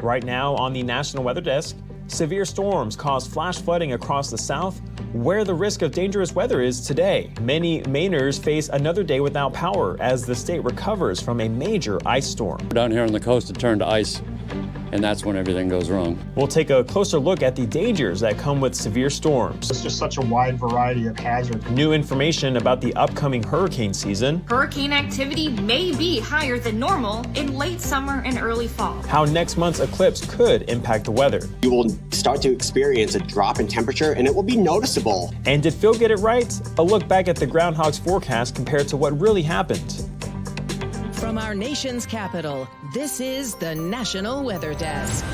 Right now on the National Weather Desk, severe storms cause flash flooding across the south, where the risk of dangerous weather is today. Many Mainers face another day without power as the state recovers from a major ice storm. Down here on the coast, it turned to ice, and that's when everything goes wrong. We'll take a closer look at the dangers that come with severe storms. It's just such a wide variety of hazards. New information about the upcoming hurricane season. Hurricane activity may be higher than normal in late summer and early fall. How next month's eclipse could impact the weather. You will start to experience a drop in temperature, and it will be noticeable. And did Phil get it right? A look back at the Groundhog's forecast compared to what really happened. From our nation's capital, this is the National Weather Desk.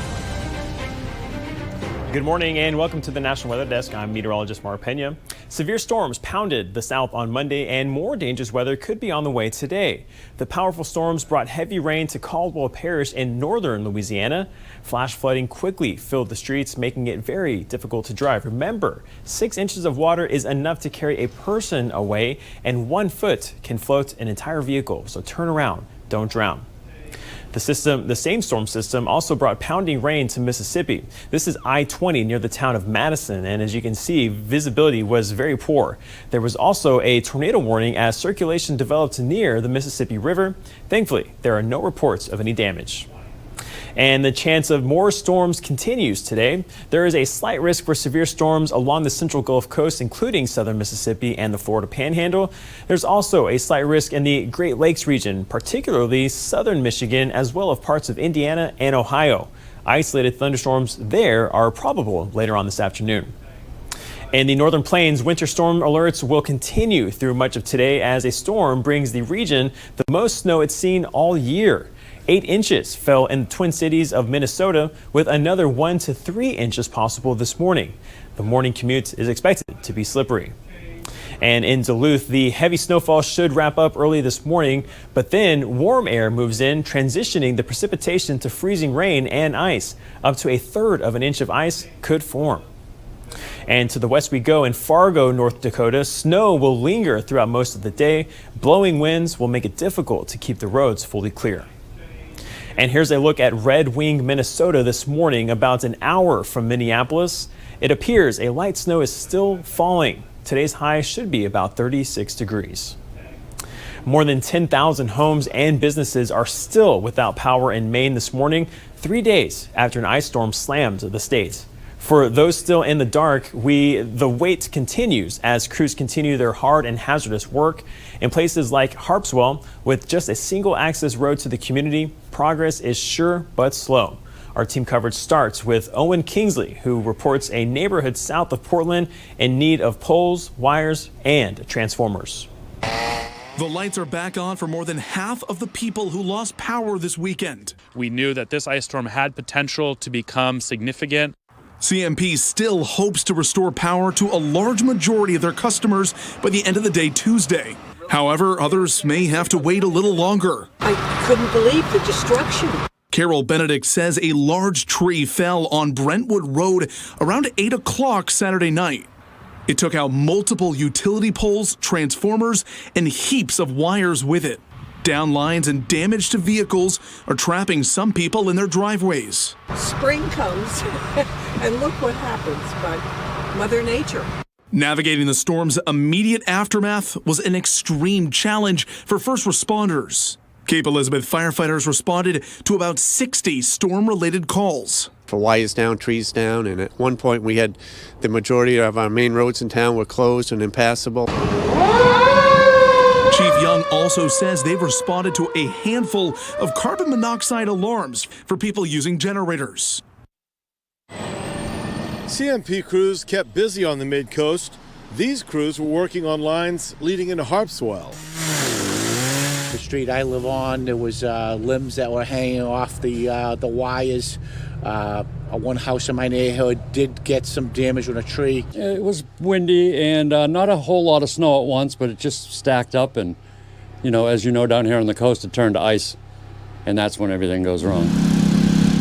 Good morning and welcome to the National Weather Desk. I'm meteorologist Mark Pena. Severe storms pounded the south on Monday and more dangerous weather could be on the way today. The powerful storms brought heavy rain to Caldwell Parish in northern Louisiana. Flash flooding quickly filled the streets, making it very difficult to drive. Remember, 6 inches of water is enough to carry a person away and 1 foot can float an entire vehicle. So turn around, don't drown. The same storm system also brought pounding rain to Mississippi. This is I-20 near the town of Madison, and as you can see, visibility was very poor. There was also a tornado warning as circulation developed near the Mississippi River. Thankfully, there are no reports of any damage. And the chance of more storms continues today. There is a slight risk for severe storms along the central Gulf Coast, including southern Mississippi and the Florida Panhandle. There's also a slight risk in the Great Lakes region, particularly southern Michigan, as well as parts of Indiana and Ohio. Isolated thunderstorms there are probable later on this afternoon. In the Northern Plains, winter storm alerts will continue through much of today as a storm brings the region the most snow it's seen all year. 8 inches fell in the Twin Cities of Minnesota, with another 1 to 3 inches possible this morning. The morning commute is expected to be slippery. And in Duluth, the heavy snowfall should wrap up early this morning, but then warm air moves in, transitioning the precipitation to freezing rain and ice. Up to 1/3 of an inch of ice could form. And to the west we go. In Fargo, North Dakota, snow will linger throughout most of the day. Blowing winds will make it difficult to keep the roads fully clear. And here's a look at Red Wing, Minnesota this morning, about an hour from Minneapolis. It appears a light snow is still falling. Today's high should be about 36 degrees. More than 10,000 homes and businesses are still without power in Maine this morning, 3 days after an ice storm slammed the state. For those still in the dark, the wait continues as crews continue their hard and hazardous work. In places like Harpswell, with just a single access road to the community, progress is sure but slow. Our team coverage starts with Owen Kingsley, who reports a neighborhood south of Portland in need of poles, wires, and transformers. The lights are back on for more than half of the people who lost power this weekend. We knew that this ice storm had potential to become significant. CMP still hopes to restore power to a large majority of their customers by the end of the day Tuesday. However, others may have to wait a little longer. I couldn't believe the destruction. Carol Benedict says a large tree fell on Brentwood Road around 8 o'clock Saturday night. It took out multiple utility poles, transformers, and heaps of wires with it. Down lines and damage to vehicles are trapping some people in their driveways. Spring comes, and look what happens by Mother Nature. Navigating the storm's immediate aftermath was an extreme challenge for first responders. Cape Elizabeth firefighters responded to about 60 storm-related calls. For wires down, trees down, and at one point we had the majority of our main roads in town were closed and impassable. Chief Young also says they've responded to a handful of carbon monoxide alarms for people using generators. CMP crews kept busy on the mid-coast. These crews were working on lines leading into Harpswell. The street I live on, there was limbs that were hanging off the wires. One house in my neighborhood did get some damage with a tree. It was windy and not a whole lot of snow at once, but it just stacked up. And, you know, as you know, down here on the coast, it turned to ice. And that's when everything goes wrong.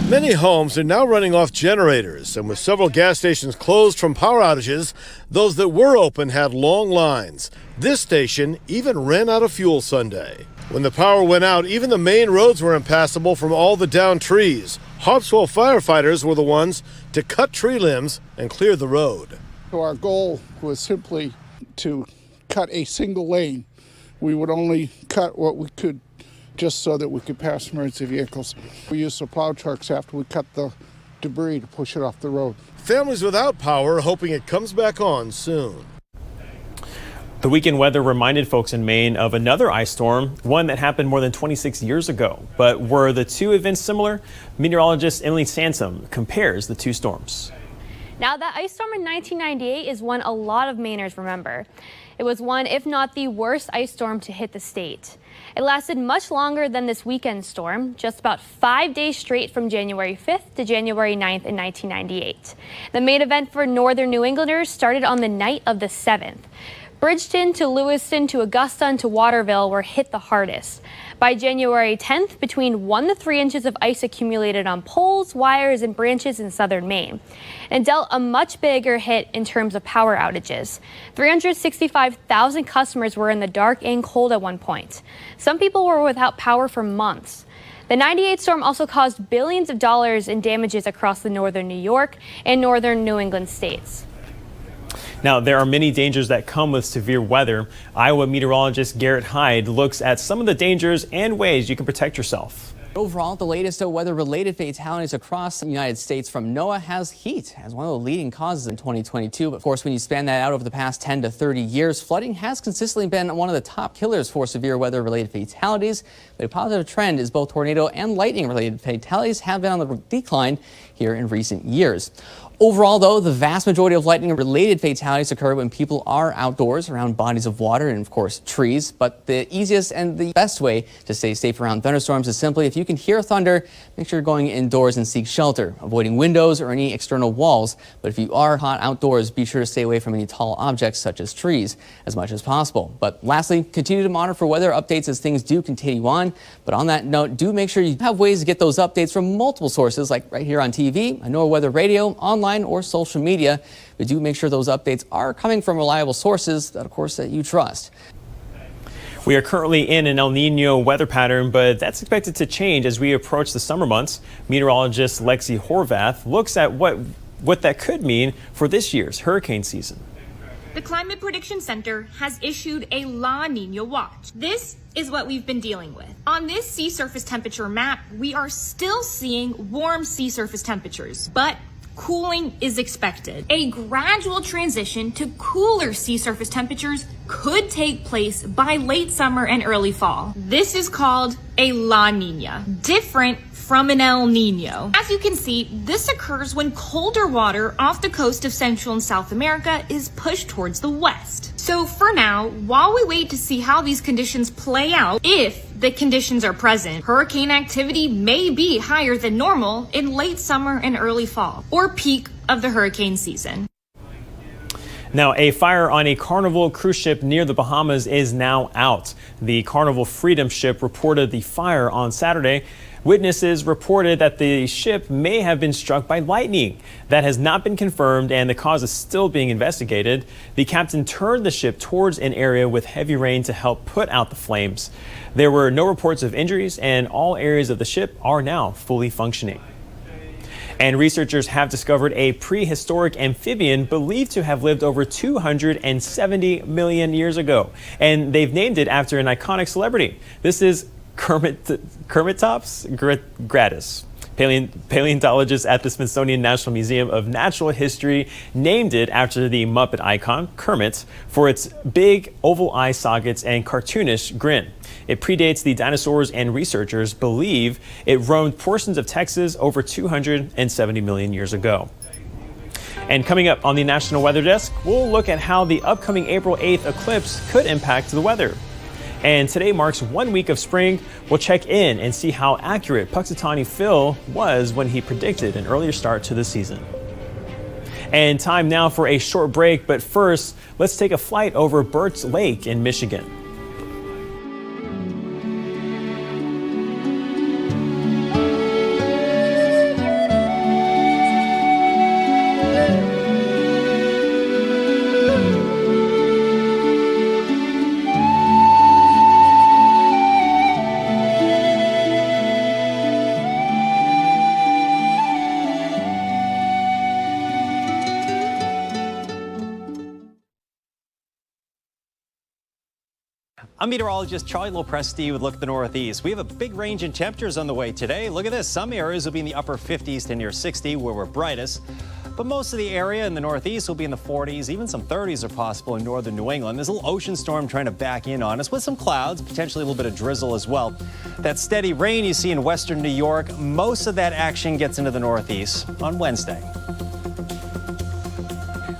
Many homes are now running off generators, and with several gas stations closed from power outages, those that were open had long lines. This station even ran out of fuel Sunday. When the power went out, even the main roads were impassable from all the downed trees. Harpswell firefighters were the ones to cut tree limbs and clear the road. So our goal was simply to cut a single lane. We would only cut what we could just so that we could pass emergency vehicles. We used the plow trucks after we cut the debris to push it off the road. Families without power hoping it comes back on soon. The weekend weather reminded folks in Maine of another ice storm, one that happened more than 26 years ago. But were the two events similar? Meteorologist Emily Sansom compares the two storms. Now, that ice storm in 1998 is one a lot of Mainers remember. It was one, if not the worst ice storm to hit the state. It lasted much longer than this weekend storm, just about 5 days straight from January 5th to January 9th in 1998. The main event for northern New Englanders started on the night of the 7th. Bridgeton to Lewiston to Augusta and to Waterville were hit the hardest. By January 10th, between 1 to 3 inches of ice accumulated on poles, wires, and branches in southern Maine, and dealt a much bigger hit in terms of power outages. 365,000 customers were in the dark and cold at one point. Some people were without power for months. The 98 storm also caused billions of dollars in damages across the northern New York and northern New England states. Now, there are many dangers that come with severe weather. Iowa meteorologist Garrett Hyde looks at some of the dangers and ways you can protect yourself. Overall, the latest weather-related fatalities across the United States from NOAA has heat as one of the leading causes in 2022. But of course, when you span that out over the past 10 to 30 years, flooding has consistently been one of the top killers for severe weather-related fatalities. But a positive trend is both tornado and lightning-related fatalities have been on the decline here in recent years. Overall, though, the vast majority of lightning-related fatalities occur when people are outdoors around bodies of water and, of course, trees. But the easiest and the best way to stay safe around thunderstorms is simply, if you can hear thunder, make sure you're going indoors and seek shelter, avoiding windows or any external walls. But if you are caught outdoors, be sure to stay away from any tall objects such as trees as much as possible. But lastly, continue to monitor for weather updates as things do continue on. But on that note, do make sure you have ways to get those updates from multiple sources, like right here on TV, NOAA Weather Radio, online, or social media. But do make sure those updates are coming from reliable sources that, of course, that you trust. We are currently in an El Nino weather pattern, but that's expected to change as we approach the summer months. Meteorologist Lexi Horvath looks at what that could mean for this year's hurricane season. The Climate Prediction Center has issued a La Nina watch. This is what we've been dealing with. On this sea surface temperature map, we are still seeing warm sea surface temperatures, but cooling is expected. A gradual transition to cooler sea surface temperatures could take place by late summer and early fall. This is called a La Nina, different from an El Nino. As you can see, this occurs when colder water off the coast of Central and South America is pushed towards the west. So for now, while we wait to see how these conditions play out, if the conditions are present, hurricane activity may be higher than normal in late summer and early fall, or peak of the hurricane season. Now, a fire on a Carnival cruise ship near the Bahamas is now out. The Carnival Freedom ship reported the fire on Saturday. Witnesses reported that the ship may have been struck by lightning. That has not been confirmed, and the cause is still being investigated. The captain turned the ship towards an area with heavy rain to help put out the flames. There were no reports of injuries, and all areas of the ship are now fully functioning. And researchers have discovered a prehistoric amphibian believed to have lived over 270 million years ago. And they've named it after an iconic celebrity. This is Kermitops gratis. Paleontologists at the Smithsonian National Museum of Natural History named it after the Muppet icon, Kermit, for its big oval eye sockets and cartoonish grin. It predates the dinosaurs, and researchers believe it roamed portions of Texas over 270 million years ago. And coming up on the National Weather Desk, we'll look at how the upcoming April 8th eclipse could impact the weather. And today marks 1 week of spring. We'll check in and see how accurate Puxatawny Phil was when he predicted an earlier start to the season. And time now for a short break, but first, let's take a flight over Burt's Lake in Michigan. I'm meteorologist Charlie Lopresti with a look at the Northeast. We have a big range in temperatures on the way today. Look at this. Some areas will be in the upper 50s to near 60 where we're brightest. But most of the area in the Northeast will be in the 40s. Even some 30s are possible in northern New England. There's a little ocean storm trying to back in on us with some clouds, potentially a little bit of drizzle as well. That steady rain you see in western New York, most of that action gets into the Northeast on Wednesday.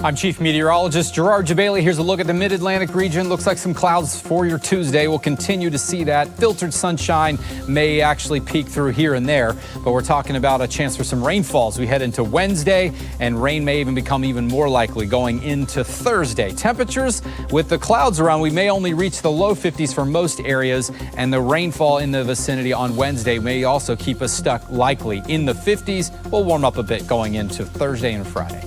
I'm Chief Meteorologist Gerard Jabali. Here's a look at the mid-Atlantic region. Looks like some clouds for your Tuesday. We'll continue to see that. Filtered sunshine may actually peek through here and there, but we're talking about a chance for some rainfall as we head into Wednesday, and rain may even become even more likely going into Thursday. Temperatures with the clouds around, we may only reach the low 50s for most areas, and the rainfall in the vicinity on Wednesday may also keep us stuck likely in the 50s. We'll warm up a bit going into Thursday and Friday.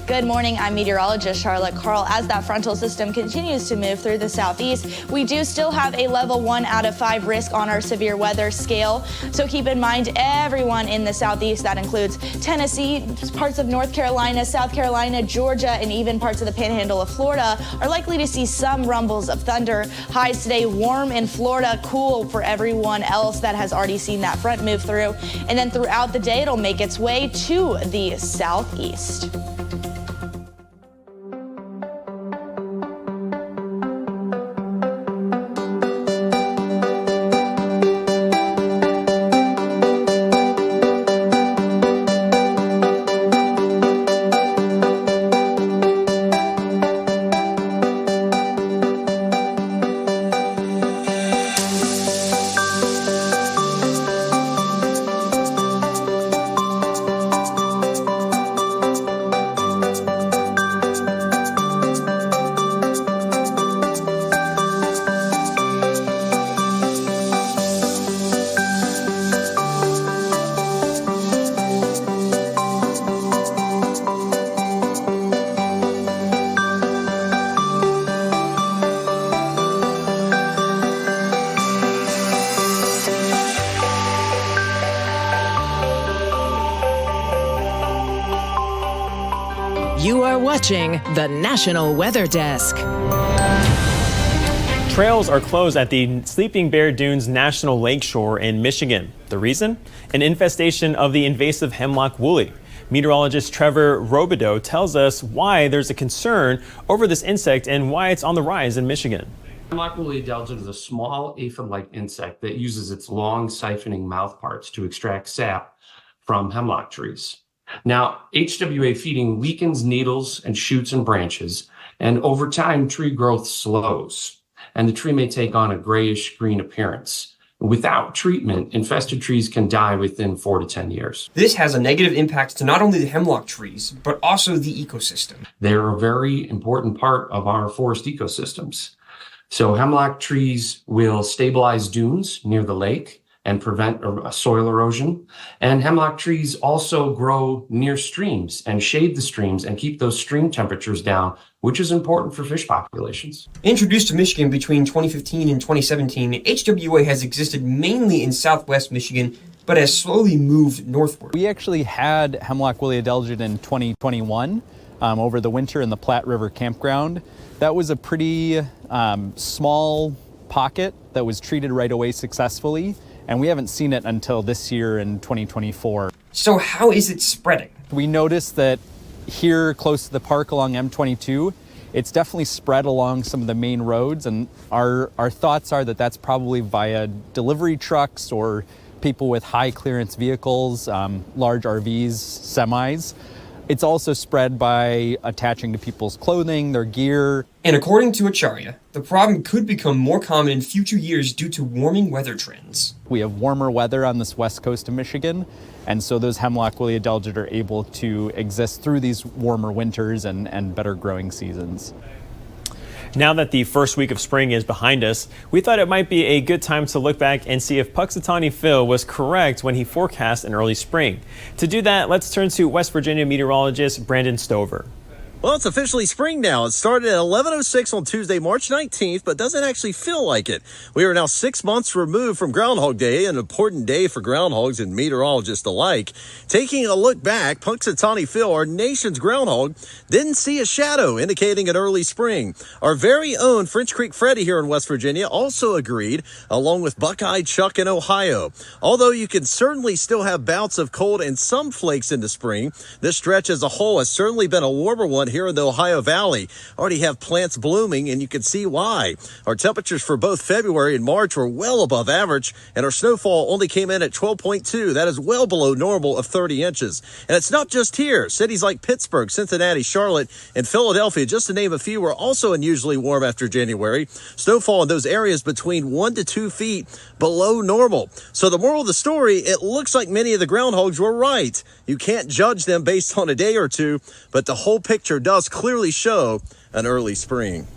Good morning, I'm meteorologist Charlotte Carl. As that frontal system continues to move through the southeast, we do still have a level 1 out of 5 risk on our severe weather scale. So keep in mind, everyone in the southeast, that includes Tennessee, parts of North Carolina, South Carolina, Georgia, and even parts of the panhandle of Florida are likely to see some rumbles of thunder. Highs today warm in Florida, cool for everyone else that has already seen that front move through. And then throughout the day, it'll make its way to the southeast. You are watching the National Weather Desk. Trails are closed at the Sleeping Bear Dunes National Lakeshore in Michigan. The reason? An infestation of the invasive hemlock woolly. Meteorologist Trevor Robideau tells us why there's a concern over this insect and why it's on the rise in Michigan. Hemlock woolly adelgid is a small aphid-like insect that uses its long siphoning mouthparts to extract sap from hemlock trees. Now, HWA feeding weakens needles and shoots and branches, and over time, tree growth slows, and the tree may take on a grayish-green appearance. Without treatment, infested trees can die within 4 to 10 years. This has a negative impact to not only the hemlock trees, but also the ecosystem. They're a very important part of our forest ecosystems. So hemlock trees will stabilize dunes near the lake and prevent soil erosion. And hemlock trees also grow near streams and shade the streams and keep those stream temperatures down, which is important for fish populations. Introduced to Michigan between 2015 and 2017, HWA has existed mainly in southwest Michigan, but has slowly moved northward. We actually had hemlock woolly adelgid in 2021 over the winter in the Platte River campground. That was a pretty small pocket that was treated right away successfully, and we haven't seen it until this year in 2024. So how is it spreading? We noticed that here close to the park along M22, it's definitely spread along some of the main roads, and our thoughts are that that's probably via delivery trucks or people with high clearance vehicles, large RVs, semis. It's also spread by attaching to people's clothing, their gear. And according to Acharya, the problem could become more common in future years due to warming weather trends. We have warmer weather on this west coast of Michigan, and so those hemlock woolly adelgid are able to exist through these warmer winters and better growing seasons. Now that the first week of spring is behind us, we thought it might be a good time to look back and see if Puxatawny Phil was correct when he forecast an early spring. To do that, let's turn to West Virginia meteorologist Brandon Stover. Well, it's officially spring now. It started at 11:06 on Tuesday, March 19th, but doesn't actually feel like it. We are now 6 months removed from Groundhog Day, an important day for groundhogs and meteorologists alike. Taking a look back, Punxsutawney Phil, our nation's groundhog, didn't see a shadow, indicating an early spring. Our very own French Creek Freddy here in West Virginia also agreed, along with Buckeye Chuck in Ohio. Although you can certainly still have bouts of cold and some flakes into spring, this stretch as a whole has certainly been a warmer one here in the Ohio Valley. Already have plants blooming, and you can see why. Our temperatures for both February and March were well above average, and our snowfall only came in at 12.2. That is well below normal of 30 inches. And it's not just here. Cities like Pittsburgh, Cincinnati, Charlotte, and Philadelphia, just to name a few, were also unusually warm after January. Snowfall in those areas between 1 to 2 feet below normal. So the moral of the story, it looks like many of the groundhogs were right. You can't judge them based on a day or two, but the whole picture does clearly show an early spring.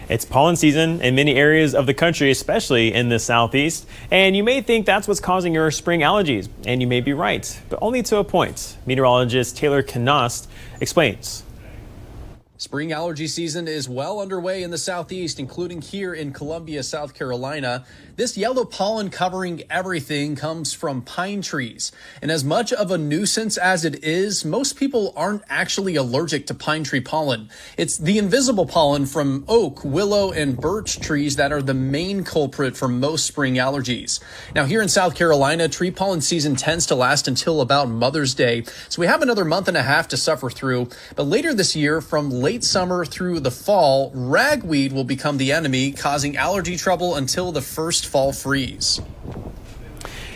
It's pollen season in many areas of the country, especially in the southeast, and you may think that's what's causing your spring allergies, and you may be right, but only to a point. Meteorologist Taylor Knost explains. Spring allergy season is well underway in the southeast, including here in Columbia, South Carolina. This yellow pollen covering everything comes from pine trees. And as much of a nuisance as it is, most people aren't actually allergic to pine tree pollen. It's the invisible pollen from oak, willow, and birch trees that are the main culprit for most spring allergies. Now, here in South Carolina, tree pollen season tends to last until about Mother's Day. So we have another month and a half to suffer through. But later this year, from late summer through the fall, ragweed will become the enemy, causing allergy trouble until the first fall freeze.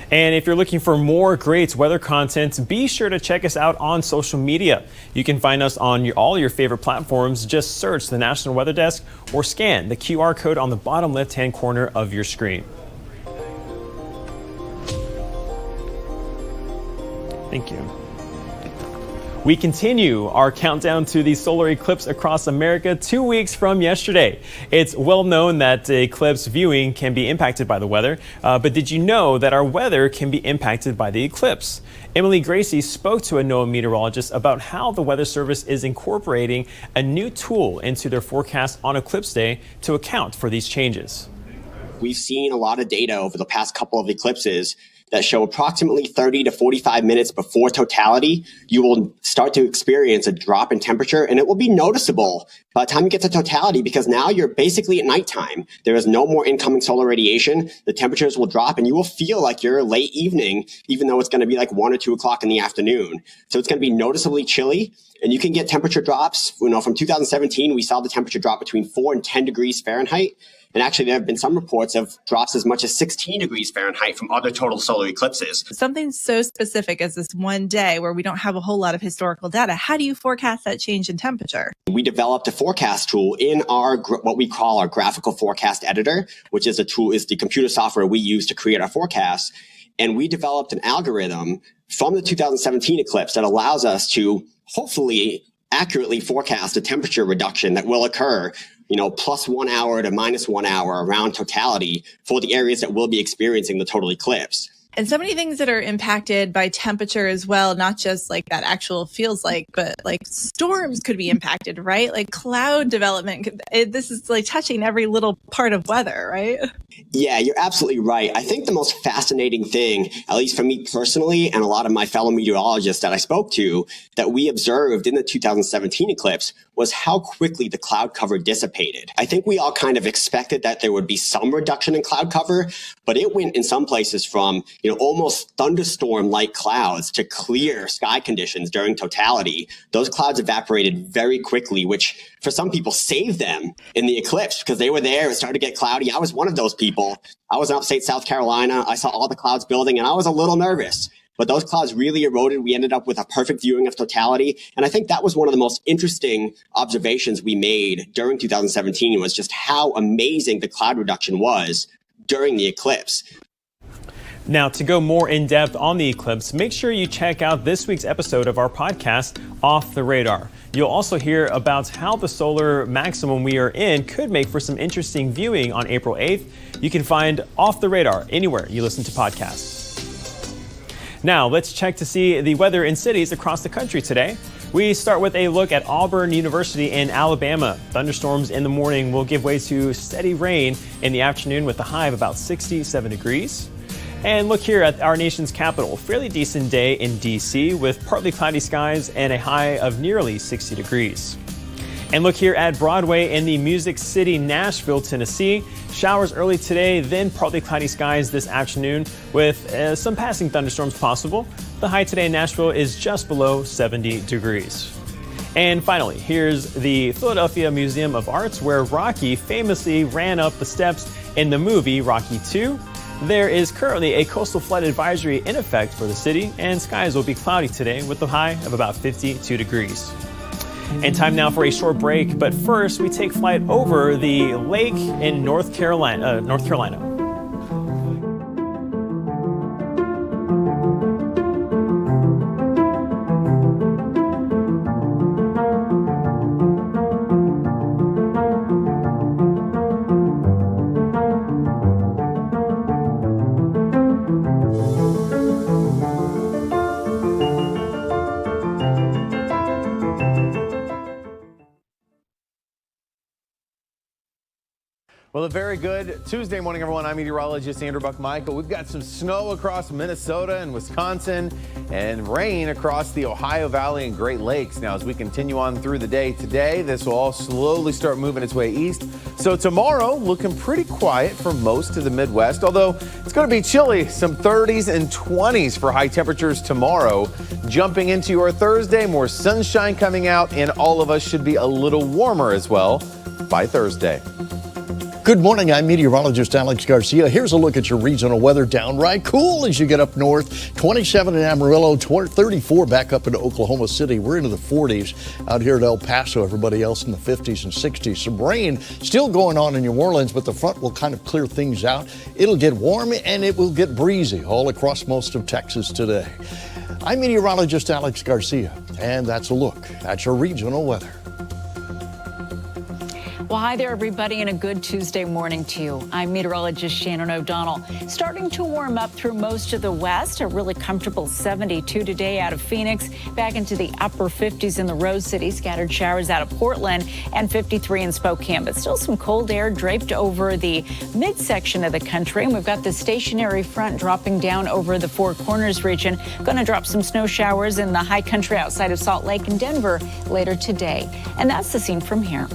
And if you're looking for more great weather content, be sure to check us out on social media. You can find us on all your favorite platforms. Just search the National Weather Desk or scan the QR code on the bottom left-hand corner of your screen. Thank you. We continue our countdown to the solar eclipse across America 2 weeks from yesterday. It's well known that eclipse viewing can be impacted by the weather, but did you know that our weather can be impacted by the eclipse? Emily Gracie spoke to a NOAA meteorologist about how the Weather Service is incorporating a new tool into their forecast on eclipse day to account for these changes. We've seen a lot of data over the past couple of eclipses that show approximately 30 to 45 minutes before totality, you will start to experience a drop in temperature, and it will be noticeable by the time you get to totality because now you're basically at nighttime. There is no more incoming solar radiation. The temperatures will drop, and you will feel like you're late evening, even though it's going to be like 1 or 2 o'clock in the afternoon. So it's going to be noticeably chilly, and you can get temperature drops. From 2017, we saw the temperature drop between 4 and 10 degrees Fahrenheit. And actually, there have been some reports of drops as much as 16 degrees Fahrenheit from other total solar eclipses. Something so specific as this one day where we don't have a whole lot of historical data. How do you forecast that change in temperature? We developed a forecast tool in our what we call our graphical forecast editor, which is the computer software we use to create our forecasts. And we developed an algorithm from the 2017 eclipse that allows us to hopefully accurately forecast a temperature reduction that will occur plus 1 hour to minus 1 hour around totality for the areas that will be experiencing the total eclipse. And so many things that are impacted by temperature as well, not just like that actual feels like, but like storms could be impacted, right? Like cloud development. This is like touching every little part of weather, right? Yeah, you're absolutely right. I think the most fascinating thing, at least for me personally and a lot of my fellow meteorologists that I spoke to, that we observed in the 2017 eclipse was how quickly the cloud cover dissipated. I think we all kind of expected that there would be some reduction in cloud cover, but it went in some places from almost thunderstorm-like clouds to clear sky conditions during totality. Those clouds evaporated very quickly, which for some people saved them in the eclipse because they were there. It started to get cloudy. I was one of those people. I was in upstate South Carolina. I saw all the clouds building and I was a little nervous. But those clouds really eroded. We ended up with a perfect viewing of totality. And I think that was one of the most interesting observations we made during 2017 was just how amazing the cloud reduction was during the eclipse. Now, to go more in depth on the eclipse, make sure you check out this week's episode of our podcast, Off the Radar. You'll also hear about how the solar maximum we are in could make for some interesting viewing on April 8th. You can find Off the Radar anywhere you listen to podcasts. Now, let's check to see the weather in cities across the country today. We start with a look at Auburn University in Alabama. Thunderstorms in the morning will give way to steady rain in the afternoon with a high of about 67 degrees. And look here at our nation's capital. Fairly decent day in D.C. with partly cloudy skies and a high of nearly 60 degrees. And look here at Broadway in the Music City, Nashville, Tennessee. Showers early today, then partly cloudy skies this afternoon with some passing thunderstorms possible. The high today in Nashville is just below 70 degrees. And finally, here's the Philadelphia Museum of Arts, where Rocky famously ran up the steps in the movie Rocky II. There is currently a coastal flood advisory in effect for the city, and skies will be cloudy today with a high of about 52 degrees. And time now for a short break, but first we take flight over the lake in North Carolina. Well, a very good Tuesday morning, everyone. I'm meteorologist Andrew Buck-Michael. We've got some snow across Minnesota and Wisconsin and rain across the Ohio Valley and Great Lakes. Now, as we continue on through the day today, this will all slowly start moving its way east. So tomorrow, looking pretty quiet for most of the Midwest, although it's going to be chilly, some 30s and 20s for high temperatures tomorrow. Jumping into your Thursday, more sunshine coming out, and all of us should be a little warmer as well by Thursday. Good morning, I'm meteorologist Alex Garcia. Here's a look at your regional weather. Downright cool as you get up north. 27 in Amarillo, 34 back up into Oklahoma City. We're into the 40s out here at El Paso. Everybody else in the 50s and 60s. Some rain still going on in New Orleans, but the front will kind of clear things out. It'll get warm and it will get breezy all across most of Texas today. I'm meteorologist Alex Garcia, and that's a look at your regional weather. Well, hi there, everybody, and a good Tuesday morning to you. I'm meteorologist Shannon O'Donnell. Starting to warm up through most of the west. A really comfortable 72 today out of Phoenix, back into the upper 50s in the Rose City. Scattered showers out of Portland, and 53 in Spokane. But still some cold air draped over the midsection of the country. And we've got the stationary front dropping down over the Four Corners region. Going to drop some snow showers in the high country outside of Salt Lake and Denver later today. And that's the scene from here.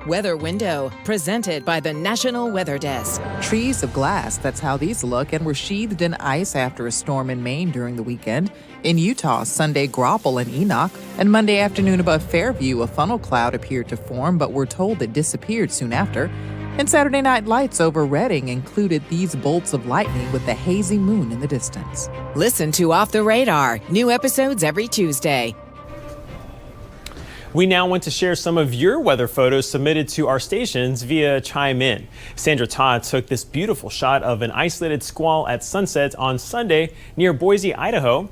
Weather Window, presented by the National Weather Desk. Trees of glass, that's how these look, and were sheathed in ice after a storm in Maine during the weekend. In Utah, Sunday, Grapple and Enoch, and Monday afternoon above Fairview, a funnel cloud appeared to form, but we're told it disappeared soon after. And Saturday night lights over Redding included these bolts of lightning with the hazy moon in the distance. Listen to Off the Radar, new episodes every Tuesday. We now want to share some of your weather photos submitted to our stations via Chime In. Sandra Todd took this beautiful shot of an isolated squall at sunset on Sunday near Boise, Idaho.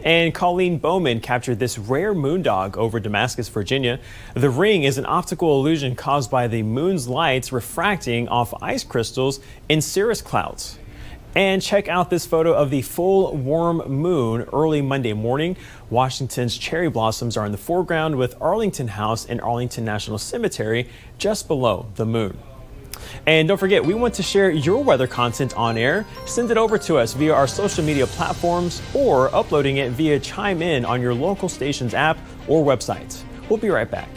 And Colleen Bowman captured this rare moondog over Damascus, Virginia. The ring is an optical illusion caused by the moon's lights refracting off ice crystals in cirrus clouds. And check out this photo of the full warm moon early Monday morning. Washington's cherry blossoms are in the foreground with Arlington House and Arlington National Cemetery just below the moon. And don't forget, we want to share your weather content on air. Send it over to us via our social media platforms or uploading it via Chime In on your local station's app or website. We'll be right back.